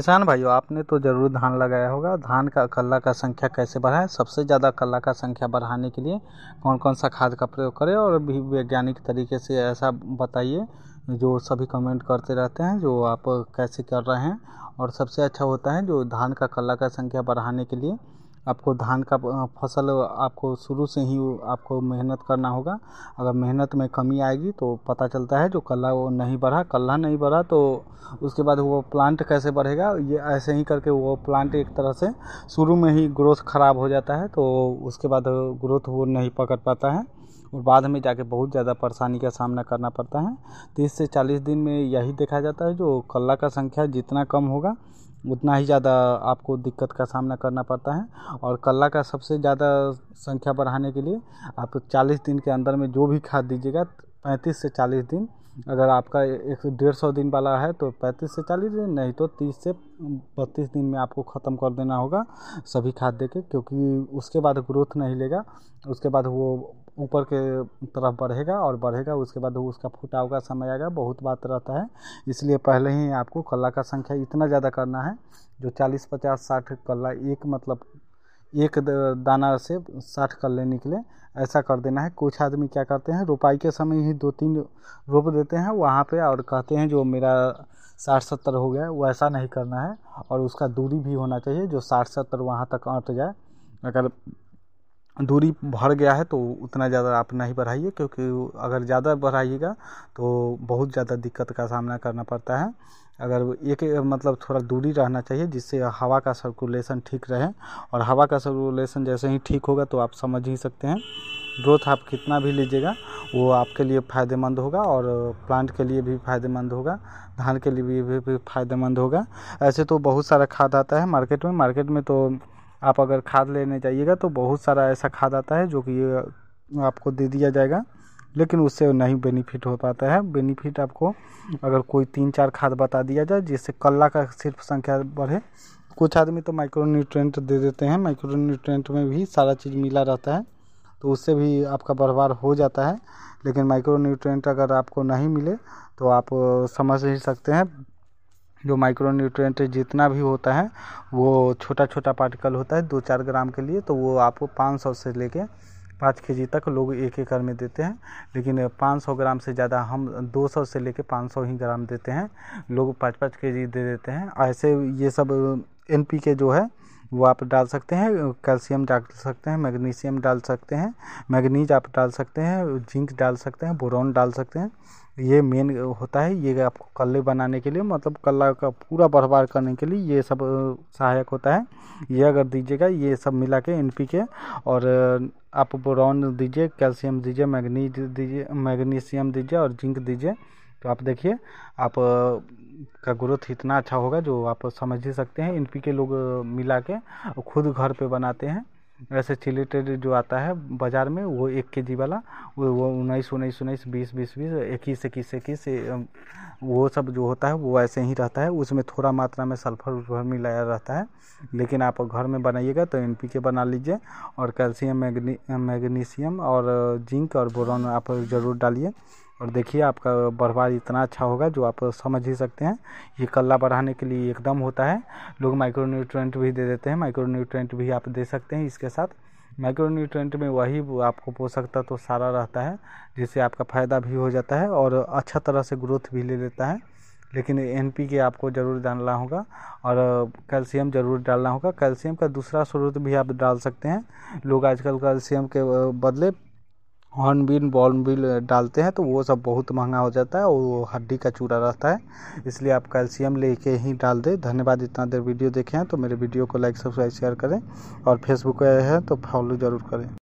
किसान भाइयों, आपने तो ज़रूर धान लगाया होगा। धान का कल्ला का संख्या कैसे बढ़ाएं? सबसे ज़्यादा कल्ला का संख्या बढ़ाने के लिए कौन कौन सा खाद का प्रयोग करें, और भी वैज्ञानिक तरीके से ऐसा बताइए जो सभी कमेंट करते रहते हैं जो आप कैसे कर रहे हैं। और सबसे अच्छा होता है जो धान का कल्ला का संख्या बढ़ाने के लिए आपको धान का फसल आपको शुरू से ही आपको मेहनत करना होगा। अगर मेहनत में कमी आएगी तो पता चलता है जो कल्ला वो नहीं बढ़ा, कल्ला नहीं बढ़ा तो उसके बाद वो प्लांट कैसे बढ़ेगा। ये ऐसे ही करके वो प्लांट एक तरह से शुरू में ही ग्रोथ ख़राब हो जाता है, तो उसके बाद ग्रोथ वो नहीं पकड़ पाता है और बाद में जाके बहुत ज़्यादा परेशानी का सामना करना पड़ता है। 30 से 40 दिन में यही देखा जाता है जो कल्ला का संख्या जितना कम होगा उतना ही ज़्यादा आपको दिक्कत का सामना करना पड़ता है। और कल्ला का सबसे ज़्यादा संख्या बढ़ाने के लिए आप 40 दिन के अंदर में जो भी खाद दीजिएगा, 35 से 40 दिन, अगर आपका 150 दिन वाला है तो 35 से 40 दिन, नहीं तो 30 से 32 दिन में आपको ख़त्म कर देना होगा सभी खाद देके, क्योंकि उसके बाद ग्रोथ नहीं लेगा। उसके बाद वो ऊपर के तरफ बढ़ेगा और बढ़ेगा, उसके बाद उसका फुटाव का समय आएगा, बहुत बात रहता है। इसलिए पहले ही आपको कल्ला का संख्या इतना ज़्यादा करना है जो 40, 50, 60 कल्ला एक दाना से 60 कल्ले निकले, ऐसा कर देना है। कुछ आदमी क्या करते हैं, रोपाई के समय ही 2-3 रोप देते हैं वहाँ पे और कहते हैं जो मेरा 60-70 हो गया। वैसा नहीं करना है और उसका दूरी भी होना चाहिए जो 60-70 वहाँ तक अट जाए। अगर दूरी बढ़ गया है तो उतना ज़्यादा आप नहीं बढ़ाइए, क्योंकि अगर ज़्यादा बढ़ाइएगा तो बहुत ज़्यादा दिक्कत का सामना करना पड़ता है। अगर एक मतलब थोड़ा दूरी रहना चाहिए जिससे हवा का सर्कुलेशन ठीक रहे, और हवा का सर्कुलेशन जैसे ही ठीक होगा तो आप समझ ही सकते हैं ग्रोथ आप कितना भी लीजिएगा वो आपके लिए फ़ायदेमंद होगा और प्लांट के लिए भी फ़ायदेमंद होगा, धान के लिए भी फ़ायदेमंद होगा। ऐसे तो बहुत सारा खाद आता है मार्केट में तो आप अगर खाद लेने जाइएगा तो बहुत सारा ऐसा खाद आता है जो कि आपको दे दिया जाएगा, लेकिन उससे नहीं बेनिफिट हो पाता है। बेनिफिट आपको अगर कोई 3-4 खाद बता दिया जाए जिससे कल्ला का सिर्फ संख्या बढ़े। कुछ आदमी तो माइक्रोन्यूट्रेंट दे देते हैं, माइक्रोन्यूट्रेंट में भी सारा चीज़ मिला रहता है तो उससे भी आपका बर्बाद हो जाता है। लेकिन माइक्रोन्यूट्रेंट अगर आपको नहीं मिले तो आप समझ ही सकते हैं जो माइक्रोन्यूट्रेंट जितना भी होता है वो छोटा छोटा पार्टिकल होता है 2-4 ग्राम के लिए, तो वो आपको 500 से लेके 5 केजी तक लोग एक एकड़ में देते हैं। लेकिन 500 ग्राम से ज़्यादा हम 200 से लेके 500 ही ग्राम देते हैं, लोग 5-5 केजी दे देते हैं। ऐसे ये सब NPK जो है वो आप डाल सकते हैं, कैल्शियम डाल सकते हैं, मैग्नीशियम डाल सकते हैं, मैग्नीज आप डाल सकते हैं, जिंक डाल सकते हैं, बोरॉन डाल सकते हैं। ये मेन होता है, ये आपको कल्ले बनाने के लिए मतलब कल्ला का पूरा बर्बाद करने के लिए ये सब सहायक होता है। ये अगर दीजिएगा ये सब मिला के NPK, और आप बोरॉन दीजिए, कैल्शियम दीजिए, मैग्नीज दीजिए, मैग्नीशियम दीजिए और जिंक दीजिए, तो आप देखिए आप का ग्रोथ इतना अच्छा होगा जो आप समझ ही सकते हैं। NPK लोग मिला के खुद घर पे बनाते हैं। वैसे चिलेटेड जो आता है बाज़ार में वो 1 केजी वाला वो 19, 20, 21 वो सब जो होता है वो ऐसे ही रहता है, उसमें थोड़ा मात्रा में सल्फर मिलाया रहता है। लेकिन आप घर में बनाइएगा तो NPK बना लीजिए और कैल्शियम, मैग्नीशियम और जिंक और बोरॉन आप ज़रूर डालिए और देखिए आपका बर्बाद इतना अच्छा होगा जो आप समझ ही सकते हैं। ये कल्ला बढ़ाने के लिए एकदम होता है। लोग माइक्रोन्यूट्रेंट भी दे देते हैं, माइक्रोन्यूट्रेंट भी आप दे सकते हैं इसके साथ। माइक्रोन्यूट्रेंट में वही आपको पोषक तत्व तो सारा रहता है जिससे आपका फ़ायदा भी हो जाता है और अच्छा तरह से ग्रोथ भी ले लेता है। लेकिन NPK आपको ज़रूर डालना होगा और कैल्शियम ज़रूर डालना होगा। कैल्शियम का दूसरा स्रोत भी आप डाल सकते हैं। लोग आजकल कैल्शियम के बदले हॉर्नबिल, बॉर्नबिल डालते हैं तो वो सब बहुत महंगा हो जाता है और वो हड्डी का चूरा रहता है, इसलिए आप कैल्शियम लेके ही डाल दें। धन्यवाद, इतना देर वीडियो देखे हैं तो मेरे वीडियो को लाइक, सब्सक्राइब, शेयर करें और फेसबुक पे है तो फॉलो ज़रूर करें।